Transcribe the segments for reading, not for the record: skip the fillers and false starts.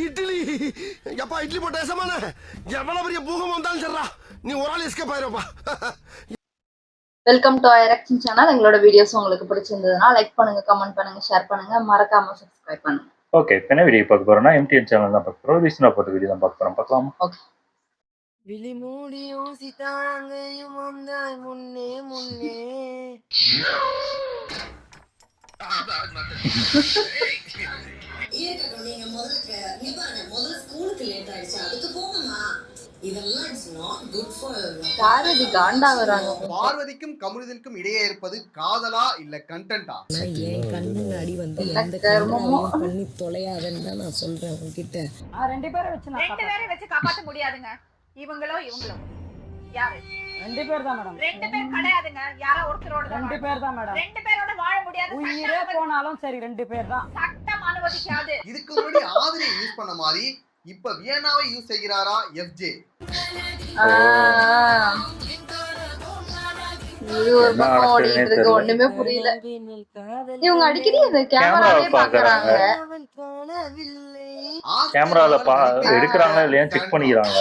இட்லி எப்பா இட்லி போட்ட சமான எவ்வளவு பெரிய பூகம் வந்தாலும் சரிடா நீ ஒரு ஆள் எஸ்கேப் ஆயிருப்பா. வெல்கம் டு ஐரக்ஷன் சேனல். எங்களோட வீடியோஸ் உங்களுக்கு பிடிச்சிருந்ததுன்னா லைக் பண்ணுங்க, கமெண்ட் பண்ணுங்க, ஷேர் பண்ணுங்க, மறக்காம சப்ஸ்கிரைப் பண்ணுங்க. ஓகே, என்ன வீடியோ பார்க்க போறோம்னா எம்டிஎன் சேனல் தான் பார்க்க போறோம். ரீசனா போட்ட வீடியோ தான் பார்க்க போறோம். பார்க்கலாமா? ஓகே. விழி மூடி யோசித்தாங்கையும் வந்தாய் முன்னே முன்னே. நீங்க முதல்ல ஸ்கூலுக்கு லேட் ஆயிடுச்சு, அதுக்கு போங்கம்மா. இதெல்லாம் it's not good for Parvathi காண்டா வராங்க. பார்வதிக்கும் கமருதனுக்கும் இடையே இருப்பது காதலா இல்ல கண்டென்ட்டா? என் கண்ணு அடி வந்து எந்த கர்மமும் பண்ணி தொலையாதுன்னு தான் நான் சொல்றேன் உங்ககிட்ட. ரெண்டு பேரை வச்சு காப்பாற்ற முடியாதுங்க. இவங்களோ யாரு? ரெண்டு பேர் தான் மேடம். ரெண்டு பேர் கிடையாதுங்க, யாரோ ஒருத்தரோட தான். ரெண்டு பேர் தான் மேடம். ரெண்டு பேரோட வாழ முடியாது. உயிரே போனாலும் சரி, ரெண்டு பேர் தான். சட்டம் அனுமதிக்காது. இதுக்கு முன்னாடி ஆதிரியை யூஸ் பண்ண மாதிரி இப்ப வியனாவை யூஸ் செய்கிறாரா எஃப்ஜே? இது ஒரு பக்கம் ஓடிட்டு இருக்கு, ஒண்ணுமே புரியல. இவங்க அடிக்கடி இந்த கேமராவே பாக்குறாங்க. கேமரால எடுக்கிறாங்களா இல்லையா செக் பண்ணிக்கிறாங்க.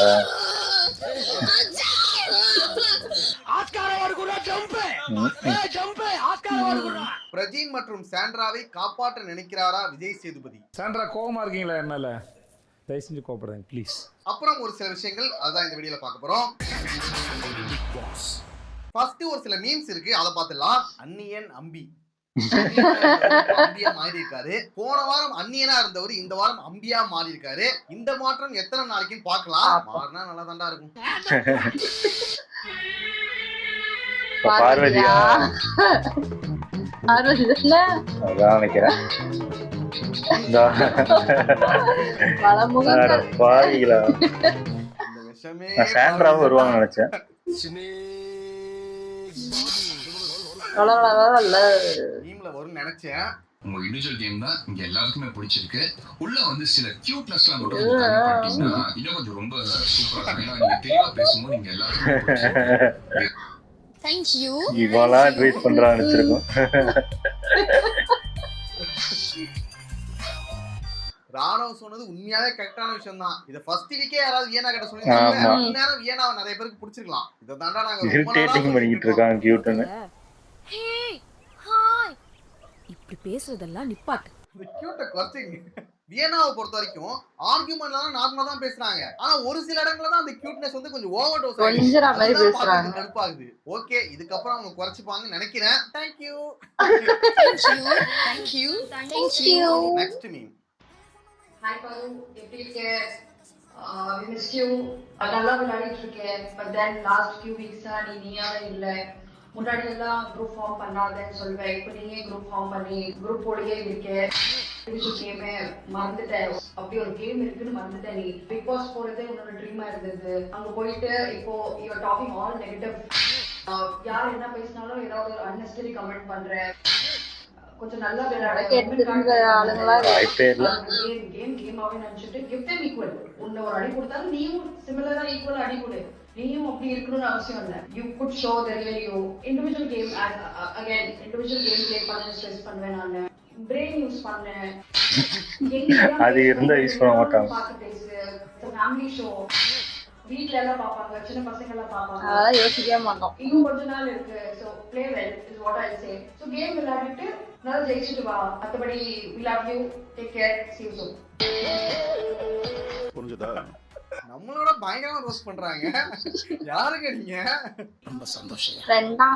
பிரஜின் மற்றும் சாண்ட்ராவை காப்பாற்ற நினைக்கிறாரா விஜய் சேதுபதி? சாண்ட்ரா கோவமா இருக்கீங்களா? என்னால தயவு செஞ்சு கோவப்படுறேன் ப்ளீஸ். அப்புறம் ஒரு சில விஷயங்கள் அதான் இந்த வீடியோல பார்க்க போறோம். ஃபர்ஸ்ட் ஒரு சில மீம்ஸ் இருக்கு, அதை பார்த்துடலாம். அன்னியன் அம்பி அம்பியா மாறி இருக்காரு. போன வாரம் அன்னியனா இருந்தவர் இந்த வாரம் அம்பியா மாறி இருக்காரு. இந்த மாற்றம் எத்தனை நாளைக்குன்னு பார்க்கலாம். மாறினா நல்லா தாண்டா இருக்கும். பார்வதியா நினைக்கிறேன். சாண்ட்ராவும் வருவாங்க நினைச்சேன். டீம்ல வரும்னு நினைச்சேன். உங்க இண்டிவிஜுவல் கேம் தான் இங்க எல்லாருக்குமே பிடிச்சிருக்கு. உள்ள வந்து சில கியூட்னஸ்லாம் மட்டும் பாத்தீங்கன்னா இன்னும் கொஞ்சம் ரொம்ப சூப்பரா இருக்கு. ஏன்னா நீங்க தெளிவா பேசும்போது நீங்க எல்லாருக்கும் Thank you. இவாளா அட்வைஸ் பண்றா நினைச்சிருக்கோம். ராணவ் சொன்னது உண்மையாவே கரெக்டான விஷயம் தான். இத ஃபர்ஸ்ட் வீக்கே யாராவது வியனா கிட்ட சொல்லிருந்தாங்க. இந்நேரம் வியனாவை நிறைய பேருக்கு பிடிச்சிருக்கலாம். இத தாண்டா நாங்க இரிட்டேட்டிங் பண்ணிட்டு இருக்காங்க கியூட்னு. ஹே ஹாய், இப்படி பேசுறதெல்லாம் நிப்பாட்டு. இந்த கியூட்ட குறைச்சிங்க. வியனாவை பொறுத்த வரைக்கும் ஆர்கியூமெண்ட்லாம் நார்மலா தான் பேசுறாங்க. ஆனா ஒரு சில இடங்கள்ல தான் அந்த கியூட்னஸ் வந்து கொஞ்சம் ஓவர் டோஸ் கொஞ்சரா மாதிரி பேசுறாங்க. கடுப்பாகுது. ஓகே, இதுக்கு அப்புறம் அவங்க குறைச்சுப்பாங்கன்னு நினைக்கிறேன். Thank you. Next meme. Hi Paru, எப்படி இருக்க? We missed you. நல்லா விளையாடிட்டு இருக்கேன். But then last few weeks நீயாவே இல்ல. முன்னாடி எல்லாம் குரூப் ஃபார்ம் பண்ணாதேன்னு சொல்வேன். இப்போ நீயே குரூப் ஃபார்ம் பண்ணி குரூப் ஓடியே இருக்கே. கேமே மறந்துட்டேன். அப்படி ஒரு கேம் இருக்குன்னு மறந்துட்டேன். நீ பிக் பாஸ் போறதே உன்னோட ட்ரீமா இருந்தது. அங்க போயிட்டு இப்போ யூஆர் டாக்கிங் ஆல் நெகட்டிவ். யார் என்ன பேசினாலும் ஏதாவது ஒரு அன்னெசரி கமெண்ட் பண்ற. கொஞ்சம் நல்லா விளையாட ஆளுங்களா கேமாவே நினைச்சிட்டு கிவ் தேம் ஈக்குவல். உன்னை ஒரு அடி கொடுத்தாலும் நீயும் சிமிலரா ஈக்குவலா அடி கொடு. நீயும் அப்படி இருக்கணும்னு அவசியம் இல்லை. You good show the real you. Individual game again individual game play பண்ண ஸ்ட்ரெஸ் பண்ணுவேன். நான் பிரெயின் யூஸ் பண்ணேன். அது இருந்தா யூஸ் பண்ண மாட்டாங்க. பார்த்து பேசு. ஃபேமிலி ஷோ வீட்ல எல்லாம் பாப்பாங்க, சின்ன பசங்க எல்லாம் பாப்பாங்க. அதெல்லாம் யோசிக்கவே மாட்டோம். இன்னும் கொஞ்ச நாள் இருக்கு. So play well is what I say. So game விளையாடிட்டு நல்லா ஜெயிச்சிட்டு வா. மத்தபடி we love you, take care, see you soon. புரிஞ்சுதா? நம்மளோட பயங்கரமா ரோஸ்ட் பண்றாங்க. யாருங்க நீங்க? ரொம்ப சந்தோஷம். ஃப்ரெண்டா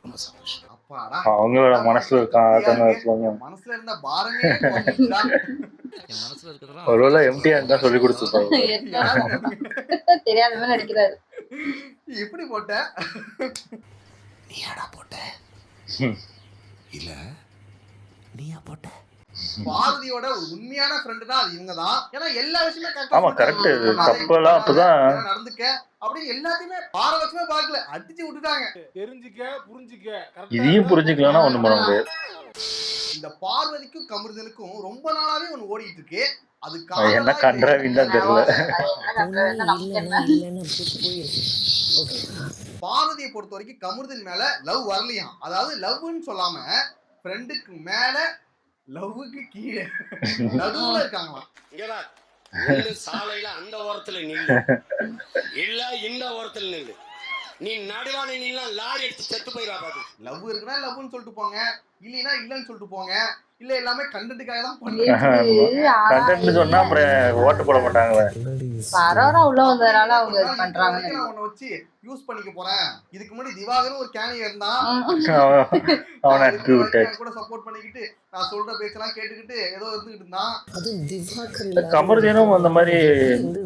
ரொம்ப சந்தோஷம். அப்பாடா, அவங்களோட மனசுல இருக்க மனசுல இருந்த பாரமே போயிடுச்சா? என் மனசுல இருக்கறதா ஒருவேளை எம்டிஆர் தான் சொல்லி கொடுத்துருப்பாங்க. தெரியாத மாதிரி நடிக்கிறாரு. எப்படி போட்ட? நீயாடா போட்ட? இல்ல நீயா போட்ட? பாரதியோட ஒரு உண்மையான ஃப்ரெண்டுனா அது இவங்க தான். ஏன்னா எல்லா விஷயமே ஆமா கரெக்ட். தப்பெல்லாம் அப்பதான் நடந்துக்க அப்படி எல்லாத்தையுமே பாரபட்சமே பார்க்கல, அடிச்சு விட்டுட்டாங்க. தெரிஞ்சுக்க புரிஞ்சுக்க இதையும் புரிஞ்சுக்கலன்னா ஒண்ணும் பண்ண முடியாது. இந்த பார்வதிக்கும் கமருதனுக்கும் ரொம்ப நாளாவே ஒண்ணு ஓடிட்டு இருக்கு. அது என்ன கண்டராவின்னு தான் தெரியல. பாரதியை பொறுத்த வரைக்கும் கமருதன் மேல லவ் வரலையாம். அதாவது லவ்னு சொல்லாம ஃப்ரெண்டுக்கு மேல லவ்வுக்கு கீழே நடுவுல இருக்காங்களாம். சாலையில அந்த ஓரத்துல நில்லு இல்ல இந்த ஓரத்துல நில்லு. நீ நடுவான நின்னா லாரி எடுத்து செத்து போயிடா பாத்து. லவ் இருக்குன்னா லவ்னு சொல்லிட்டு போங்க, இல்லைன்னா இல்லன்னு சொல்லிட்டு போங்க. இல்ல எல்லாமே கண்டென்ட்டுக்காக தான் பண்றாங்க. கண்டென்ட் சொன்னா அப்புறம் ஓட்டு போட மாட்டாங்களே. பரோரா உள்ள வந்ததுனால அவங்க இது பண்றாங்க. நான் உன்னை வச்சு யூஸ் பண்ணிக்க போறேன். இதுக்கு முன்னாடி திவாகரும் ஒரு கேனியர் இருந்தான், அவனை அனுப்பி விட்டாச்சு. கூட சப்போர்ட் பண்ணிக்கிட்டு நான் சொல்ற பேச்செல்லாம் கேட்டுக்கிட்டு ஏதோ இருந்துகிட்டு இருந்தான். அதுவும் திவாகர் கமருதீனும் அந்த மாதிரி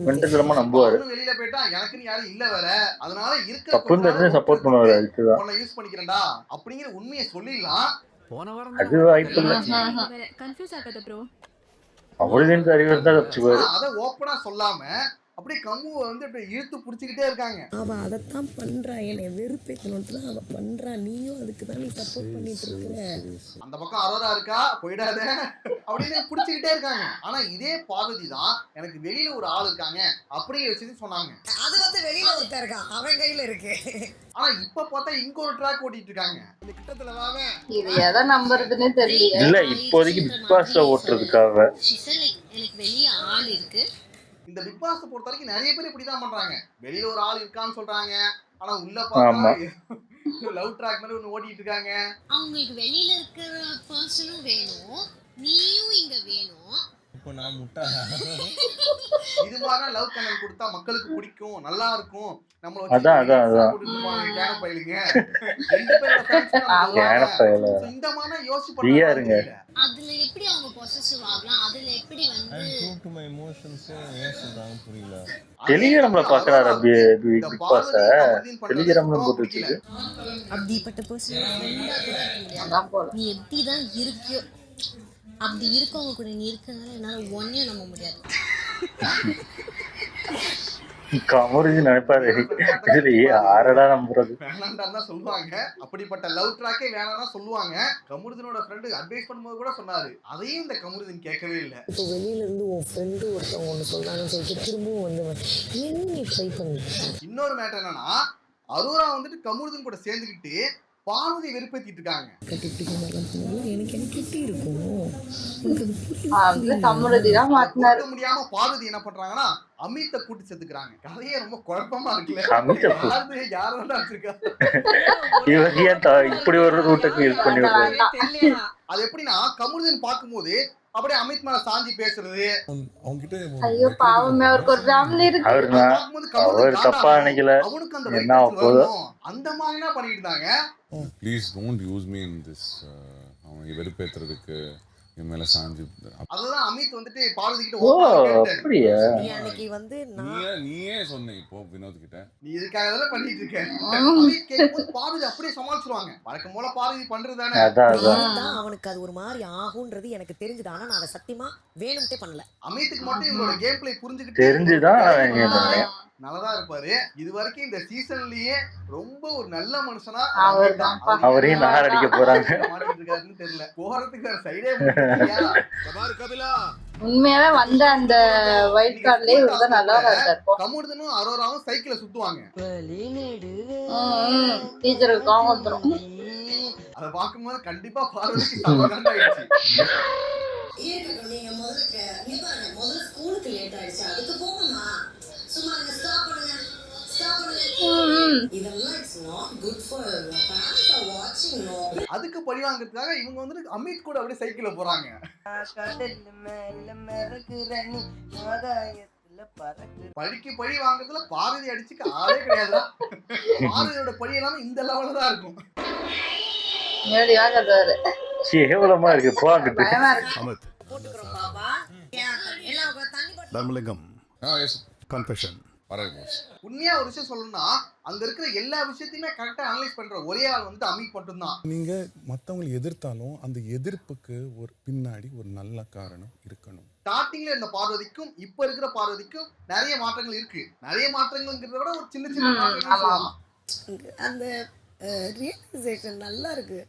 மென்டலமா நம்புவாரு. வெளியில போயிட்டா எனக்குன்னு யாரும் இல்ல வேற, அதனால இருக்க தப்புன்னு தெரிஞ்சு சப்போர்ட் பண்ணுவாரு. அதுக்குதான் உன்னை யூஸ் பண்ணிக்கிறேன்டா அப்படிங்கிற உண்மையை சொல்லிடலாம். அது வாய்ப்பு இல்லை. கன்ஃபியூஸ் ஆகாத ப்ரோ. கமருதீனுக்கு அறிவு இருந்தா தப்பிச்சுக்குவாரு. அதை ஓப்பனா சொல்லாம அப்படியே கம்முவை வந்து அப்படியே இழுத்து பிடிச்சிக்கிட்டே இருக்காங்க. அவ அதைத்தான் பண்றா, என்னை வெறுப்பேத்தணும்னு அவ பண்றா. நீயும் அதுக்கு தான் நீ சப்போர்ட் பண்ணிட்டு இருக்கிற. அந்த பக்கம் அரோரா இருக்கா, போயிடாத அப்படின்னு பிடிச்சிக்கிட்டே இருக்காங்க. ஆனா இதே பார்வதி தான் எனக்கு வெளியில ஒரு ஆள் இருக்காங்க அப்படியே வச்சு சொன்னாங்க. அது வந்து வெளியில ஒருத்தர் இருக்கான், அவன் கையில இருக்கு. ஆனா இப்ப பார்த்தா இங்க ஒரு ட்ராக் ஓட்டிட்டு இருக்காங்க. இந்த கிட்டத்துல வாங்க, இது எதை நம்புறதுன்னு தெரியல. இல்ல இப்போதைக்கு பிக் பாஸ்ல ஓட்டுறதுக்காக எனக்கு வெளிய ஆள் இருக்கு. இந்த பிக் பாஸ் பொறுத்த வரைக்கும் நிறைய பேர் இப்படிதான் பண்றாங்க. வெளியில ஒரு ஆள் இருக்கான்னு சொல்றாங்க, ஆனா உள்ள பார்த்தா லவ் ட்ராக் மாதிரி ஒண்ணு ஓட்டிட்டு இருக்காங்க. அவங்களுக்கு வெளியில இருக்கிற பர்சனும் வேணும், நீயும் இங்க வேணும். இப்போ நான் முட்டா இது மாதிரி லவ் கனெக்ட் கொடுத்தா மக்களுக்கு பிடிக்கும், நல்லா இருக்கும். நம்மள கேன பையலுங்க ரெண்டு பேரோட ஃபேன்ஸ் இந்த மாதிரி யோசிச்சு பண்ணுங்க. அதுல எப்படி அவங்க பொசசிவ் ஆகலாம், அதுல எப்படி வந்து டு மை எமோஷன்ஸ் ஏன் சொல்றாங்க புரியல. டெலிகிராம்ல பாக்குறாரு பிக் பாஸ், டெலிகிராம்ல போட்டு வச்சிருக்கு. அப்படிப்பட்ட பர்சன் நீ எப்படிதான் இருக்கியோ அப்படி இருக்கவங்க கூட நீ இருக்கனால என்னால ஒன்னையும் நம்ப முடியாது. கமருதீன் நினைப்பாரு இதுலயே ஆறடா நம்புறது வேணாண்டான்னு தான் சொல்லுவாங்க. அப்படிப்பட்ட லவ் ட்ராக்கே வேணாம்னா சொல்லுவாங்க. கமருதீனோட ஃப்ரெண்டு அட்வைஸ் பண்ணும்போது கூட சொன்னாரு, அதையும் இந்த கமருதீன் கேட்கவே இல்லை. இப்போ வெளியில இருந்து உன் ஃப்ரெண்டு ஒருத்தவங்க ஒன்று சொல்றாங்கன்னு சொல்லிட்டு திரும்பவும் வந்து என்ன நீ ட்ரை பண்ணி. இன்னொரு மேட்டர் என்னன்னா, அரோரா வந்துட்டு கமருதீன் கூட சேர்ந்துக்கிட்டு பார்வதி வெறுப்பேத்திட்டு இருக்காங்க. எனக்கு எனக்கு எப்படி இருக்கும் முடியாம பார்வதி என்ன பண்றாங்கன்னா அமித்தை கூட்டி சேர்த்துக்கிறாங்க. கதையே ரொம்ப குழப்பமா இருக்குல்ல. யாரும் வச்சிருக்கா இப்படி ஒரு ரூட்டுக்கு யூஸ் பண்ணி விடுறாரு. அது எப்படின்னா கமருதீன் பார்க்கும்போது அப்படியே அமித் மேல சாஞ்சி பேசுறது. ஐயோ பாவமே, அவருக்கு ஒரு ஃபேமிலி இருக்கு. அவர் தப்பா நினைக்கல, அவனுக்கு அந்த என்ன போதும் அந்த மாதிரி என்ன பண்ணிட்டு இருந்தாங்க. Please don't use me in this. அவங்க வெறுப்பேத்துறதுக்கு என் மேல சாஞ்சி. அதுதான் அமித் வந்துட்டு பார்வதி கிட்ட அப்படியே அன்னைக்கு வந்து நீயே சொன்ன இப்போ வினோத் கிட்ட நீ இதுக்காக தான பண்ணிட்டு இருக்க. அமித் கேக்கும்போது பார்வதி அப்படியே சமாளிச்சுவாங்க. வழக்கம் போல பார்வதி பண்றதுதானே. அதான் அவனுக்கு அது ஒரு மாதிரி ஆகும்ன்றது எனக்கு தெரிஞ்சது. ஆனா நான் அதை சத்தியமா வேணும்ட்டே பண்ணல. அமித்துக்கு மட்டும் இவங்களோட கேம் பிளே புரிஞ்சுக்கிட்டு தெரிஞ்சுதான் நல்லதா இருப்பாரு. இது வரைக்கும் இந்த சீசன்லயே ரொம்ப ஒரு நல்ல மனுஷனா அவரையும் நகர் அடிக்க போறாங்க. மாட்டிட்டு இருக்காருன்னு தெரியல. போறதுக்கு வேற சைடே உண்மையாவே வந்த அந்த ஒயிட் கார்ட்லயே இவர்தான் நல்லா இருக்காரு. கமருதனும் அரோராவும் சைக்கிளை சுத்துவாங்க. டீச்சருக்கு கோவம் வந்துரும். அதை பார்க்கும்போது கண்டிப்பா பார்வதிக்கு சமாதானம் ஆயிடுச்சு. நீங்க முதல்ல ஸ்கூலுக்கு லேட் ஆயிடுச்சு, அதுக்கு போகணுமா? சும்மா ஸ்டாப் பண்ணுங்க, ஸ்டாப் பண்ணுங்க. இதெல்லாம் it's not good for parents are watching. No, அதுக்கு பழி வாங்குறதுக்காக இவங்க வந்து அமித் கூட அப்படியே சைக்கிள்ல போறாங்க. பழிக்கு பழி வாங்குறதுல பார்வதி அடிச்சுக்க ஆளே கிடையாதுடா. பார்வதியோட பழி எல்லாம் இந்த லெவல்ல தான் இருக்கும். நேரடி வாங்கறாரு. கேவலமா இருக்கு போங்கிட்டு. அமித் போட்டுக்கறோம் பாபா. எல்லாம் தண்ணி போட்டு தர்மலிங்கம் கன்ஃபெஷன். உண்மையா ஒரு விஷயம் சொல்லணும்னா அங்க இருக்கிற எல்லா விஷயத்தையுமே கரெக்டா அனலைஸ் பண்ற ஒரே ஆள் வந்து அமித் மட்டும்தான். நீங்க மத்தவங்களை எதிர்த்தாலும் அந்த எதிர்ப்புக்கு ஒரு பின்னாடி ஒரு நல்ல காரணம் இருக்கணும். ஸ்டார்டிங்ல இருந்த பார்வதிக்கும் இப்ப இருக்கிற பார்வதிக்கும் நிறைய மாற்றங்கள் இருக்கு. நிறைய மாற்றங்கள்ங்கிறத விட ஒரு சின்ன சின்ன மாற்றங்கள் சொல்லலாம். அந்த ரியலைசேஷன் நல்லா இருக்கு.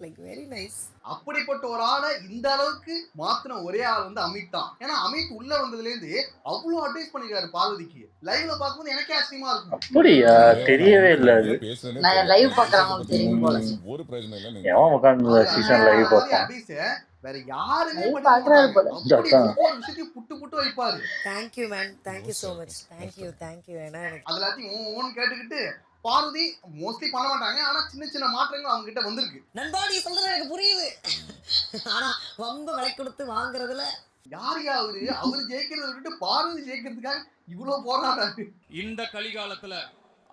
Like very nice. அப்படிப்பட்ட ஒரு ஆளை இந்த அளவுக்கு மாத்தின ஒரே ஆள் வந்து அமித் தான். ஏன்னா அமித் உள்ள வந்ததுல இருந்து அவ்வளவு அட்வைஸ் பண்ணிருக்காரு பார்வதிக்கு. லைவ்ல பார்க்கும்போது எனக்கே ஆச்சரியமா இருக்கும். அப்படியா? தெரியவே இல்ல அது. நான் லைவ் பார்க்கறவங்களுக்கு தெரியும் போல. ஒரு பிரயோஜனம் இல்ல. எவன் உட்கார்ந்து சீசன் லைவ் பார்ப்பான்? அட்வைஸ் வேற யாருமே லைவ் பண்ண பார்க்கறாரு போல. மாட்டாங்க. அப்படி ஒவ்வொரு விஷயத்தையும் புட்டு புட்டு வைப்பாரு. Thank you man, thank you so much. Thank you. ஏன்னா எனக்கு அது எல்லாத்தையும் ஓன் கேட்டுக்கிட்டு பார்வதி மோஸ்ட்லி பண்ண மாட்டாங்க. ஆனா சின்ன சின்ன மாற்றங்கள் அவங்க கிட்ட வந்திருக்கு. நண்பா நீ சொல்றது எனக்கு புரியுது. ஆனா ரொம்ப விலை கொடுத்து வாங்குறதுல அவரு ஜெயிக்கிறத விட்டுட்டு பார்வதி ஜெயிக்கிறதுக்காக இவ்வளவு போராடுறாரு. இந்த கலிகாலத்துல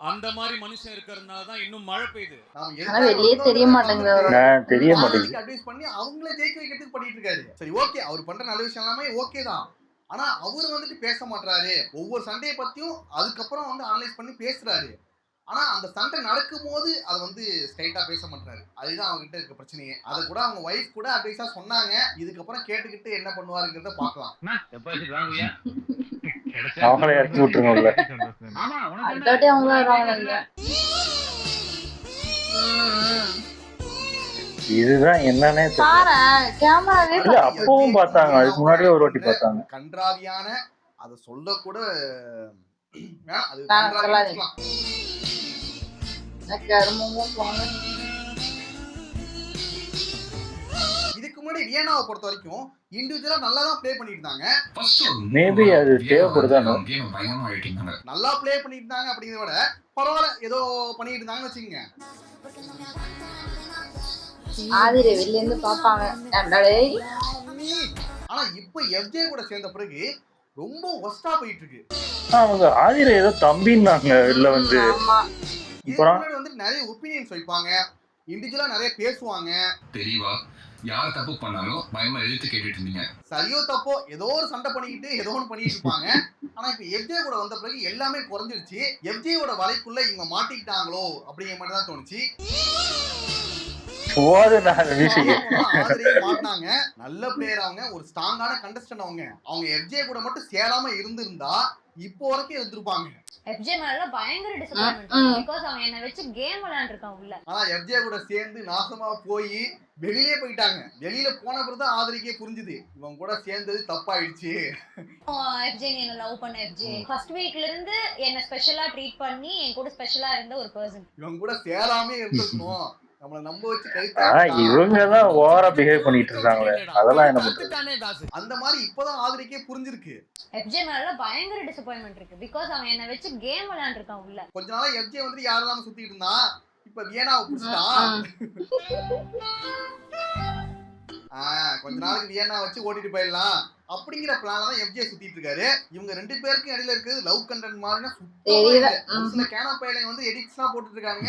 அந்த மாதிரி மனுஷன் இருக்கிறதுனால தான் இன்னும் மழை பெய்யுது. ஆனா வெளியே தெரிய மாட்டேங்குது. தெரிய மாட்டேங்குது. அட்வைஸ் பண்ணி அவங்களே ஜெயிக்க வைக்கிறதுக்கு பண்ணிட்டு இருக்காரு. சரி ஓகே, அவர் பண்ற நல்ல விஷயம் எல்லாமே ஓகே தான். ஆனா அவர் வந்துட்டு பேச மாட்டாரு. ஒவ்வொரு சண்டையை பத்தியும் அதுக்கப்புறம் வந்து அனலைஸ் பண்ணி பேசுறாரு. ஆனா அந்த சண்டை நடக்கும் போது அதை வந்து ஸ்ட்ரைட்டா பேச மாட்டாரு. அதுதான் அவங்க கிட்ட இருக்க பிரச்சனையே. அதை கூட அவங்க வைஃப் கூட அட்வைஸா சொன்னாங்க. இதுக்கப்புறம் கேட்டுக்கிட்டு என்ன பண்ணுவாருங்கிறத பாக்கலாம். அவங்கள இறக்கி விட்டுருங்க. அடுத்தாட்டி அவங்க வருவாங்க. இதுதான் என்னன்னே தெரியல. கேமராவே இல்ல அப்பவும் பார்த்தாங்க, அதுக்கு முன்னாடியே ஒரு வாட்டி பார்த்தாங்க. கன்றாவியான அதை சொல்ல கூட அது இதுக்கு முன்னாடி வியனாவை பொறுத்த வரைக்கும் இண்டிவிஜுவலா நல்லா தான் ப்ளே பண்ணிட்டு இருந்தாங்க. மேபி அது தேவைப்படுதானோ. நல்லா ப்ளே பண்ணிட்டு இருந்தாங்க அப்படிங்கிறத விட பரவாயில்ல ஏதோ பண்ணிட்டு இருந்தாங்கன்னு வச்சுக்கோங்க. ஆதிரே வெளில இருந்து பாப்பாங்க. ஆனா இப்ப எஃப்ஜே கூட சேர்ந்த பிறகு ரொம்ப ஒஸ்டா போயிட்டு இருக்கு. அவங்க ஆதிரே ஏதோ தம்பின்னாங்க இல்ல வந்து. இதுக்கு வந்து நிறைய ஒப்பீனியன்ஸ் வைப்பாங்க, இண்டிவிஜுவலா நிறைய பேசுவாங்க. தெரியவா யார் தப்பு பண்ணாலும் பயமா எதிர்த்து கேட்டுட்டு இருந்தீங்க. சரியோ தப்போ ஏதோ ஒரு சண்டை பண்ணிக்கிட்டு ஏதோ ஒன்று பண்ணிட்டு இருப்பாங்க. ஆனா இப்ப எஃப்ஜே கூட வந்த பிறகு எல்லாமே குறைஞ்சிருச்சு. எஃப்ஜேயோட வலைக்குள்ள இவங்க மாட்டிக்கிட்டாங்களோ அப்படிங்கிற மாதிரி தான் தோணுச்சு. மாட்டாங்க நல்ல பிளேயர், அவங்க ஒரு ஸ்ட்ராங்கான கண்டஸ்டன்ட். அவங்க எஃப்ஜே கூட மட்டும் சேராம இருந்திருந்தா இப்போ வரைக்கும் இருந்திருப்பாங்க. எஃப்ஜே மேல பயங்கர டிசப்பாயின்ட்மென்ட் பிகாஸ் அவன் என்ன வெச்சு கேம் விளையாண்டு இருக்கான் உள்ள. ஆனா எஃப்ஜே கூட சேர்ந்து நாசமா போய் வெளியிலே போயிட்டாங்க. வெளியில போன பிறகு தான் ஆதரிக்கே புரிஞ்சுது இவன் கூட சேர்ந்தது தப்பாயிடுச்சு. எஃப்ஜே நீ என்ன லவ் பண்ண எஃப்ஜே ஃபர்ஸ்ட் வீக்ல இருந்து என்ன ஸ்பெஷலா ட்ரீட் பண்ணி என் கூட ஸ்பெஷலா இருந்த ஒரு பர்சன். இவன் கூட சேராமே இருந்திருக்கணும். நம்மள நம்ப வச்சு இவங்க தான் ஓவரா பிஹேவ் பண்ணிட்டு இருக்காங்க. அதெல்லாம் என்ன பண்றது? அந்த மாதிரி இப்பதான் ஆதரிக்கே புரிஞ்சிருக்கு. எஃப்ஜே மேல பயங்கர டிசப்பாயின்ட்மென்ட் இருக்கு பிகாஸ் அவன் என்ன வெச்சு கேம் விளையாண்டு இருக்கான் உள்ள. கொஞ்ச நாளா எஃப்ஜே வந்து யாரெல்லாம் சுத்திட்டு இருந்தான், இப்ப வியனாவை புடிச்சிட்டான். கொஞ்ச நாளைக்கு வியனா வச்சு ஓட்டிட்டு போயிடலாம் அப்படிங்கிற பிளான தான் எஃப்ஜே சுத்திட்டு இருக்காரு. இவங்க ரெண்டு பேருக்கு இடையில இருக்கிறது லவ் கண்டென்ட் மாதிரினா சுத்தமா கேனா பையங்க வந்து எடிட்ஸ்லாம் போட்டுட்டு இருக்காங்க.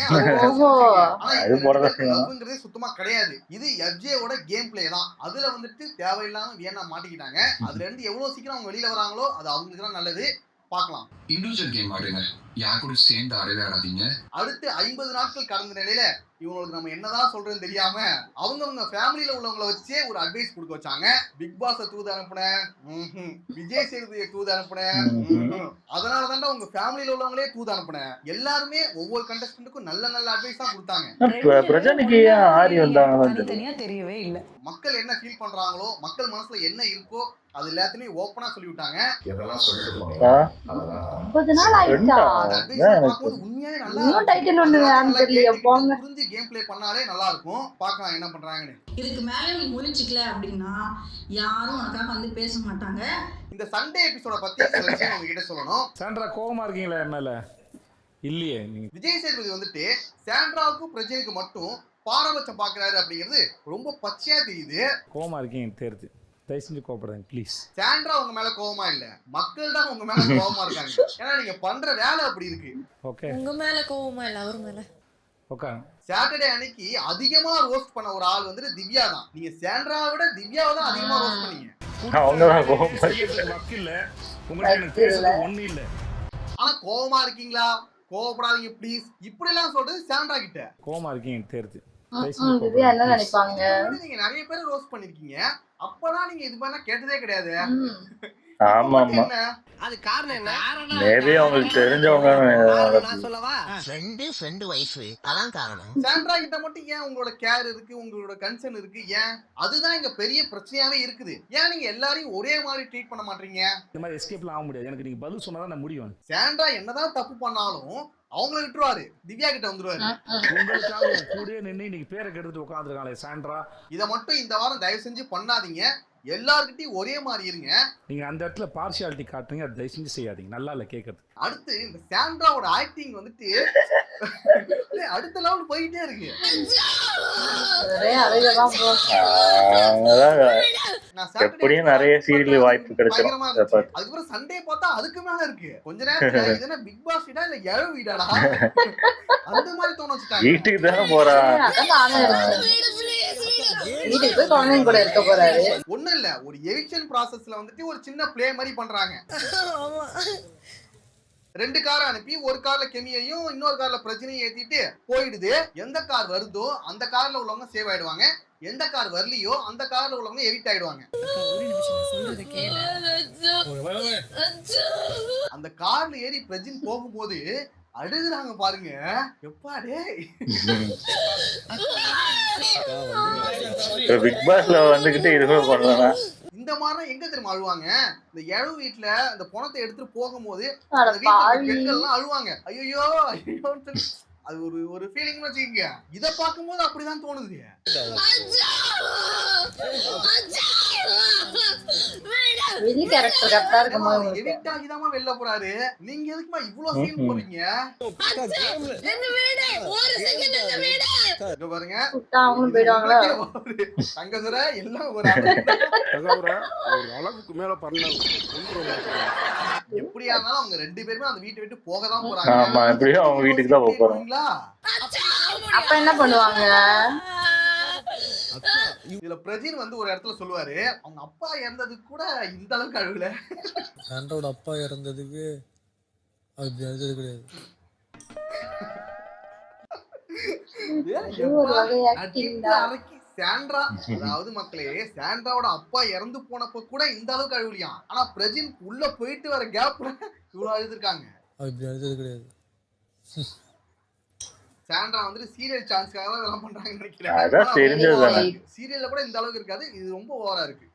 லவ்ங்கிறதே சுத்தமா கிடையாது. இது எஃப்ஜேவோட கேம் பிளே தான். அதுல வந்துட்டு தேவையில்லாம வியனா மாட்டிக்கிட்டாங்க. அதுல இருந்து எவ்வளவு சீக்கிரம் அவங்க வெளியில வராங்களோ அது அவங்களுக்கு தான் நல்லது. பார்க்கலாம். இண்டிவிஜுவல் கேம் ஆடுங்க, யார் கூட சேர்ந்து ஆடவே ஆடாதீங்க. அடுத்து 50 நாட்கள் கடந்த நிலையில இவங்களுக்கு நம்ம என்னதான் சொல்றதுன்னு தெரியாம அவங்க ஃபேமிலியில உள்ளவங்களை வச்சே ஒரு அட்வைஸ் கொடுக்க வச்சாங்க. பிக் பாஸ தூது அனுப்புன, விஜய் சேதுபதியை தூது அனுப்புன, அதனாலதான் உங்க ஃபேமிலியில உள்ளவங்களே தூது அனுப்புன. எல்லாருமே ஒவ்வொரு கண்டஸ்டன்ட்டுக்கும் நல்ல நல்ல அட்வைஸ் தான் கொடுத்தாங்க. பிரஜானிக்கு ஆரி வந்தாங்க தெரியவே இல்ல. மக்கள் என்ன ஃபீல் பண்றாங்களோ, மக்கள் மனசுல என்ன இருக்கோ அது எல்லாத்தையும் ஓப்பனா சொல்லி விட்டாங்க. இதெல்லாம் சொல்லிட்டு போங்க. 50 நாள் ஆயிடுச்சா? உண்மையாவே நல்லா இன்னும் டைட்டில் ஒண்ணு வேணும் தெரியல. போங்க. புரிஞ்சு கேம் ப்ளே பண்ணாலே நல்லா இருக்கும். பார்க்கலாம் என்ன பண்றாங்கன்னு. இதுக்கு மேல நீ முழிச்சிக்கல அப்படின்னா யாரும் உனக்காக வந்து பேச மாட்டாங்க. இந்த சண்டே எபிசோட பத்தி சில விஷயம் உங்ககிட்ட சொல்லணும். சாண்ட்ரா கோவமா இருக்கீங்களா என் மேல? இல்லையே. விஜய் சேதுபதி வந்துட்டு சாண்ட்ராவுக்கும் பிரஜனுக்கு மட்டும் பாரபட்சம் பாக்குறாரு அப்படிங்கிறது ரொம்ப பச்சையா தெரியுது. கோவமா இருக்கீங்க தெரியுது. தயவு செஞ்சு கோவப்படுங்க ப்ளீஸ். சாண்ட்ரா உங்க மேல கோவமா இல்ல, மக்கள் தான் உங்க மேல கோவமா இருக்காங்க. ஏன்னா நீங்க பண்ற வேலை அப்படி இருக்கு. ஓகே, உங்க மேல கோவமா இல்ல, அவர் மேல. ஓகே. சாட்டர்டே அன்னைக்கு அதிகமா ரோஸ்ட் பண்ண ஒரு ஆள் வந்துட்டு திவ்யா தான். நீங்க சாண்ட்ராவை விட திவ்யாவை தான் அதிகமா ரோஸ்ட் பண்ணீங்க. அவங்க தான் கோவமா இல்ல, உங்களுக்கு எனக்கு பேசுறது ஒண்ணு இல்ல. ஆனா கோவமா இருக்கீங்களா? கோவப்படாதீங்க ப்ளீஸ். இப்படி எல்லாம் சொல்றது சாண்ட்ரா கிட்ட. கோவமா இருக்கீங்க தெரியுது. திவ்யா என்ன நினைப்பாங்க? நீங்க நிறைய பேர் ரோஸ்ட் பண்ணிருக்கீங்க. அப்பதான் நீங்க இது பண்ண கேட்டதே கிடையாது. ஆமா ஆமா என்ன அது காரணம் என்ன? மேபி அவங்களுக்கு தெரிஞ்சவங்க நான் சொல்லவா? ஃப்ரெண்டு வைஃப் அதான் காரணம். சாண்ட்ரா கிட்ட மட்டும் ஏன் உங்களோட கேர் இருக்கு, உங்களோட கன்சர்ன் இருக்கு? ஏன்? அதுதான் இங்க பெரிய பிரச்சனையாவே இருக்குது. ஏன் நீங்க எல்லாரையும் ஒரே மாதிரி ட்ரீட் பண்ண மாட்டீங்க? இந்த மாதிரி எஸ்கேப்லாம் ஆக முடியாது. எனக்கு நீங்க பதில் சொன்னா தான் நான் முடியும். சாண்ட்ரா என்னதான் தப்பு பண்ணாலும் அவங்கள விட்டுருவாரு, திவ்யா கிட்ட வந்துருவாரு. உங்களுக்காக கூடயே நின்று இன்னைக்கு பேரை கெடுத்துட்டு உட்காந்துருக்காங்களே சாண்ட்ரா. இதை மட்டும் இந்த வாரம் தயவு செஞ்சு பண்ணாதீங்க. எல்லார்கிட்டயும் ஒரே மாதிரி இருங்க. நீங்க அந்த இடத்துல பார்ஷியாலிட்டி காட்டுறீங்க, அதை தயவு செஞ்சு செய்யாதீங்க. நல்லா இல்ல கேட்கறது. அடுத்து இந்த சாண்ட்ராவோட ஆக்டிங் வந்துட்டு அடுத்த லெவல் போயிட்டே இருக்கு. எப்படியும் நிறைய சீரியல் வாய்ப்பு கிடைச்சிடும். அதுக்கப்புறம் சண்டே பார்த்தா அதுக்கு மேல இருக்கு. கொஞ்ச நேரத்துல இது என்ன பிக் பாஸ் வீடா இல்ல ஏழு வீடாடா அந்த மாதிரி தோண வச்சுட்டாங்க. வீட்டுக்கு தானே போறா. ஒண்ணும் இல்ல, ஒரு எவிக்ஷன் ப்ராசஸ்ல வந்துட்டு ஒரு சின்ன பிளே மாதிரி பண்றாங்க. 2 காரை அனுப்பி ஒரு கார்ல கெமியையும் இன்னொரு கார்ல பிரச்சனையும் ஏத்திட்டு போயிடுது. எந்த கார் வருதோ அந்த கார்ல உள்ளவங்க சேவ் ஆயிடுவாங்க, எந்த கார் வரலையோ அந்த கார்ல உள்ளவங்க எவிக்ட் ஆயிடுவாங்க. அந்த கார்ல ஏறி பிரஜின் போகும்போது அழுகுறாங்க பாருங்க. எப்பாடே பிக் பாஸ்ல வந்துகிட்டு இருக்கவே பண்ணலாம். இந்த மாதிரி எங்க தெரியுமா அழுவாங்க? இந்த ஏழு வீட்டுல அந்த பணத்தை எடுத்துட்டு போகும்போது அந்த வீட்டுல பெண்கள் எல்லாம் அழுவாங்க. ஐயோ ஐயோ, அது ஒரு ஃபீலிங் வச்சுக்கீங்க. இத பாக்கும்போது அப்படிதான் தோணுது. எவிக்ட் ஆகிதாமா வெளில போறாரு. நீங்க எதுக்குமா இவ்வளவு சீன் போறீங்க? பாருங்க தங்கதுர எல்லாம் ஒரு அளவுக்கு மேல பண்ணலாம். எப்படியா இருந்தாலும் அவங்க 2 பேருமே அந்த வீட்டை விட்டு போக தான் போறாங்க. ஆமா, எப்படியும் அவங்க வீட்டுக்கு தான் போறாங்க. அப்ப என்ன பண்ணுவாங்க? இதுல பிரஜின் வந்து ஒரு இடத்துல சொல்லுவாரு, அவங்க அப்பா இறந்ததுக்கு கூட இந்த அளவுக்கு அழுகல. சாண்ட்ராவோட அப்பா இறந்ததுக்கு அது அழுது கிடையாது. சாண்ட்ரா, அதாவது மக்களே, சாண்ட்ராவோட அப்பா இறந்து போனப்ப கூட இந்த அளவுக்கு அழுவலியாம். ஆனா பிரஜின் உள்ள போயிட்டு வர கேப்ல இவ்வளவு அழுதுருக்காங்க. அப்படி அழுது கிடையாது. சாண்ட்ரா வந்து சீரியல் சான்ஸ்க்காக தான் இதெல்லாம் பண்றாங்கன்னு நினைக்கிறேன். அதான் தெரிஞ்சதுதானே. சீரியல்ல கூட இந்த அளவுக்கு இருக்காது, இது ரொம்ப ஓவரா இருக்கு.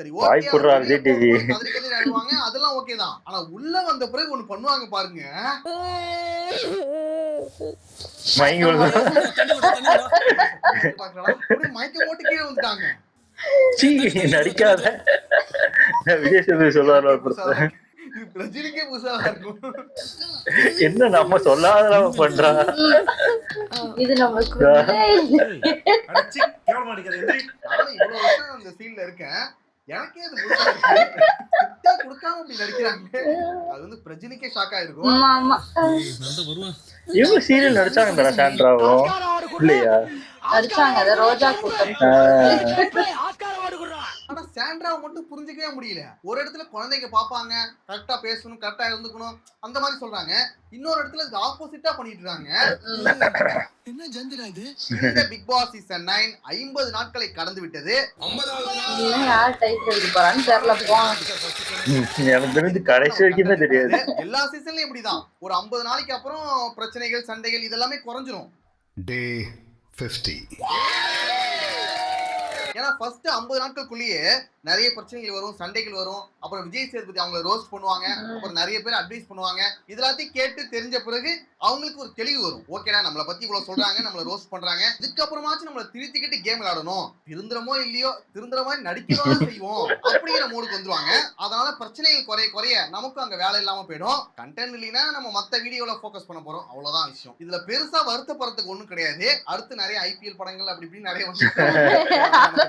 சரி, அதெல்லாம் ஓகே தான். ஆனா உள்ள வந்த பிறகு ஒண்ணு பண்ணுவாங்க பாருங்க. மயக்க போட்டு கீழே வந்துட்டாங்க. நடிக்காத விஜய் சேதுபதி சொல்லுவாரு, பிரஜினுக்கே புதுசா இருக்கும். என்ன நம்ம சொல்லாத பண்றா. இது நமக்கு இவ்வளவு வருஷம் அந்த சீன்ல இருக்கேன், எனக்கே அது கொடுக்காம அப்படி நடிக்கிறாங்க. அது வந்து பிரஜினிக்கே ஷாக் ஆயிருக்கும். இவங்க சீரியல் நடிச்சாங்க சாண்ட்ராவும் இல்லையா? நடிச்சாங்க ரோஜா கூட்டம். ஆனா சாண்ட்ராவை மட்டும் புரிஞ்சுக்கவே முடியல. ஒரு இடத்துல குழந்தைங்க பாப்பாங்க, கரெக்டா பேசணும், கரெக்டா இருந்துக்கணும் அந்த மாதிரி சொல்றாங்க. இன்னொரு இடத்துல இதுக்கு ஆப்போசிட்டா பண்ணிட்டு இருக்காங்க. என்ன ஜந்திரா இது? இந்த பிக் பாஸ் சீசன் 9 50 நாட்களை கடந்து விட்டது. யார் டைட்டில் எழுதி போறான்னு தெரியல. எனக்கு தெரிஞ்சு கடைசி வரைக்குமே தெரியாது. எல்லா சீசன்லயும் இப்படிதான். ஒரு 50 நாளைக்கு அப்புறம் பிரச்சனைகள், சண்டைகள் இதெல்லாமே குறைஞ்சிரும். டே 50. ஏன்னா ஃபர்ஸ்ட் 50 நாட்களுக்குள்ளேயே நிறைய பிரச்சனைகள் வரும், சண்டைகள் வரும். அப்புறம் விஜய் சேதுபதி அவங்களை ரோஸ்ட் பண்ணுவாங்க, அப்புறம் நிறைய பேர் அட்வைஸ் பண்ணுவாங்க. இதெல்லாத்தையும் கேட்டு தெரிஞ்ச பிறகு அவங்களுக்கு ஒரு தெளிவு வரும். ஓகேடா, நம்மளை பத்தி இவ்வளவு சொல்றாங்க, நம்மளை ரோஸ்ட் பண்றாங்க, இதுக்கப்புறமாச்சும் நம்மளை திருத்திக்கிட்டு கேம் விளையாடணும், திருந்துறமோ இல்லையோ திருந்துற மாதிரி நடிக்கிறோம் செய்வோம் அப்படிங்கிற மூடுக்கு வந்துருவாங்க. அதனால பிரச்சனைகள் குறைய குறைய நமக்கும் அங்க வேலை இல்லாம போயிடும். கண்டென்ட் இல்லைன்னா நம்ம மத்த வீடியோல போக்கஸ் பண்ண போறோம், அவ்வளவுதான் விஷயம். இதுல பெருசா வருத்தப்படுறதுக்கு ஒண்ணும் கிடையாது. அடுத்து நிறைய IPL படங்கள் அப்படி இப்படி நிறைய வந்து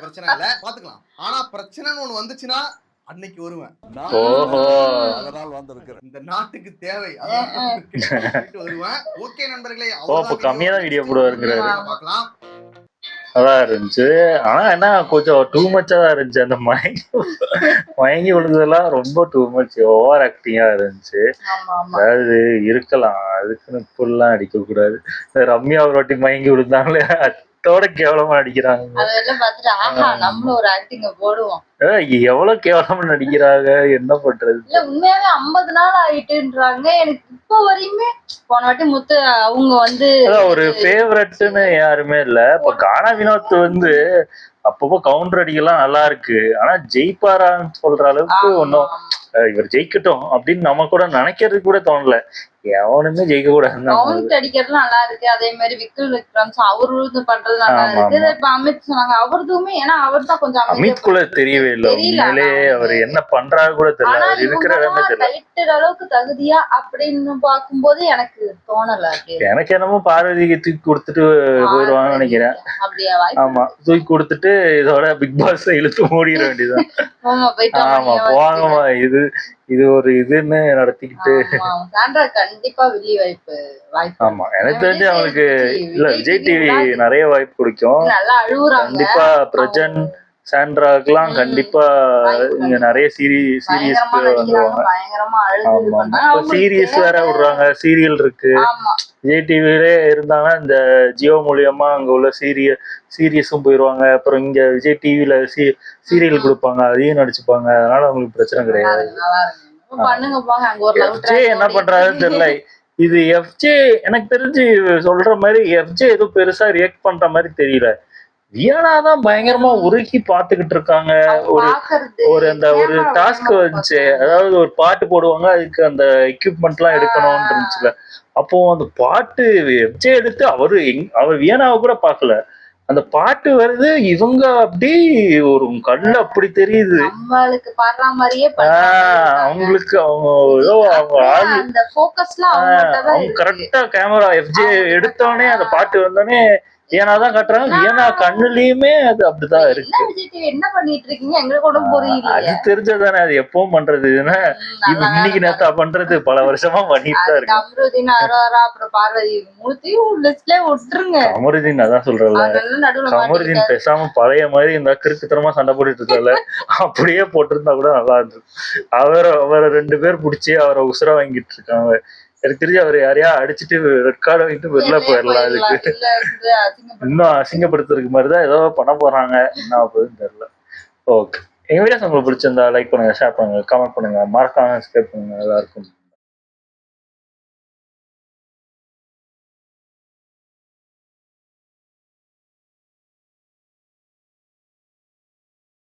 பிரச்சனை இல்ல, பாத்துக்கலாம். ஆனா பிரச்சனைன்னு ஒண்ணு வந்துச்சுன்னா அன்னைக்கு வருவேன். அதனால வந்திருக்கிறேன், இந்த நாட்டுக்கு தேவை வருவேன். ஓகே நண்பர்களே, கம்மியா தான் வீடியோ போடுவாருங்கிறாரு. பார்க்கலாம். அதான் இருந்துச்சு. ஆனா என்ன கொஞ்சம் டூ மச்சா தான் இருந்துச்சு. அந்த மயங்கி விழுந்ததெல்லாம் ரொம்ப டூ மச் ஓவர் ஆக்டிங்கா இருந்துச்சு. அதாவது இருக்கலாம், அதுக்குன்னு இப்பெல்லாம் அடிக்க கூடாது. ரம்யா ஒரு வாட்டி மயங்கி விழுந்தாங்களே, படத்தோட கேவலமா நடிக்கிறாங்க. அதெல்லாம் பார்த்துட்டு ஆஹா நம்மளும் ஒரு ஆக்டிங்க போடுவோம். எவ்வளவு கேவலமா நடிக்கிறாங்க, என்ன பண்றது? இல்ல உண்மையாவே 50 நாள் ஆயிட்டுன்றாங்க. எனக்கு இப்போ வரையுமே போன வாட்டி முத்து அவங்க வந்து ஒரு ஃபேவரட்னு யாருமே இல்ல. இப்ப கானா வினோத் வந்து அப்பப்போ கவுண்டர் அடிக்கலாம் நல்லா இருக்கு. ஆனா ஜெயிப்பாரான்னு சொல்ற அளவுக்கு ஒன்னும் இவர் ஜெயிக்கட்டும் அப்படின்னு நம்ம கூட நினைக்கிறது கூட தோணல. எவனுமே ஜெயிக்க கூடாது. கவுண்ட் அடிக்கிறது நல்லா இருக்கு. அதே மாதிரி விக்கல் விக்ரம்ஸ் அவரு பண்றது நல்லா இருக்கு. இப்ப அமித் சொன்னாங்க அவருதுமே, ஏன்னா அவர் தான் கொஞ்சம் அமித் கூட தெரியவே இல்லை. உண்மையிலே அவர் என்ன பண்றாரு கூட தெரியல. இருக்கிற இடமே தெரியல. டைட்டில் அளவுக்கு தகுதியா அப்படின்னு பாக்கும்போது எனக்கு தோணல. எனக்கு என்னமோ பார்வதிக்கு தூக்கி கொடுத்துட்டு போயிடுவாங்கன்னு நினைக்கிறேன். ஆமா, தூக்கி கொடுத்துட்டு இதோட பிக் பாஸ் இழுத்து மூடிட வேண்டியதுதான். ஆமா போவாங்கம்மா, இது ஒரு இதுன்னு நடத்திக்கிட்டு. கண்டிப்பா வெளி வாய்ப்பு. ஆமா எனக்கு தெரிஞ்சு அவனுக்கு இல்ல விஜய் டிவி நிறைய வாய்ப்பு கொடுக்கும். கண்டிப்பா பிரஜன் சாண்ட்ராக்கெல்லாம் கண்டிப்பா இங்க நிறைய சீரியஸ் வந்துருவாங்க. ஆமா சீரியஸ் வேற விடுறாங்க. சீரியல் இருக்கு விஜய் டிவிலே இருந்தாங்கன்னா இந்த ஜியோ மூலியமா அங்க உள்ள சீரியஸும் போயிருவாங்க. அப்புறம் இங்க விஜய் டிவில சீரியல் கொடுப்பாங்க, அதையும் நடிச்சுப்பாங்க. அதனால அவங்களுக்கு பிரச்சனை கிடையாது. என்ன பண்றாருன்னு தெரியல. இது எஃப்ஜே எனக்கு தெரிஞ்சு சொல்ற மாதிரி எஃப்ஜே ஏதோ பெருசா ரியாக்ட் பண்ற மாதிரி தெரியல. வியானாதான் பயங்கரமா உருக்கி பாத்துக்கிட்டு இருக்காங்க. ஒரு அந்த ஒரு டாஸ்க் வந்துச்சு, அதாவது ஒரு பாட்டு போடுவாங்க, அதுக்கு அந்த எக்யூப்மெண்ட் எல்லாம் எடுக்கணும்னு இருந்துச்சுல. அப்போ அந்த பாட்டு எஃப்ஜே எடுத்து அவர் வியானாவை கூட பாக்கல. அந்த பாட்டு வருது, இவங்க அப்படி ஒரு கண்ணு அப்படி தெரியுது. அவங்களுக்கு அவங்க கரெக்டா கேமரா எஃப்ஜே எடுத்தோடனே அந்த பாட்டு வந்தோடனே வியனாதான் காட்டுறாங்க. வியனா கண்ணுலயுமே அது அப்படிதான் இருக்கு. என்ன பண்ணிட்டு இருக்கீங்க எங்களுக்கு கூட புரியல. அது தெரிஞ்சதானே, அது எப்பவும் பண்றது. இது இன்னைக்கு நேத்தா பண்றது, பல வருஷமா பண்ணிட்டு தான் இருக்கு. கமருதீன் அப்புறம் பார்வதி மூர்த்தியும் லிஸ்ட்ல விட்டுருங்க. கமருதீன் அதான் சொல்றல, கமருதீன் பேசாம பழைய மாதிரி இந்த கிறுக்குத்தனமா சண்டை போட்டுட்டு இருக்கல, அப்படியே போட்டிருந்தா கூட நல்லா இருந்துச்சு. அவரை 2 பேர் பிடிச்சி அவரை உசுர வாங்கிட்டு இருக்காங்க. எனக்கு தெரிஞ்சு அவர் யாரையா அடிச்சுட்டு ரெட் கார்டு வாங்கிட்டு வெளில போயிடலாம். இதுக்கு இன்னும் அசிங்கப்படுத்துறதுக்கு மாதிரிதான் ஏதோ பண்ண போறாங்க. என்ன ஆகுதுன்னு தெரியல. ஓகே, எங்க வீடியோஸ் உங்களுக்கு பிடிச்சிருந்தா லைக் பண்ணுங்க, ஷேர் பண்ணுங்க, கமெண்ட் பண்ணுங்க, மறக்காம சப்ஸ்கிரைப் பண்ணுங்க. எல்லாருக்கும்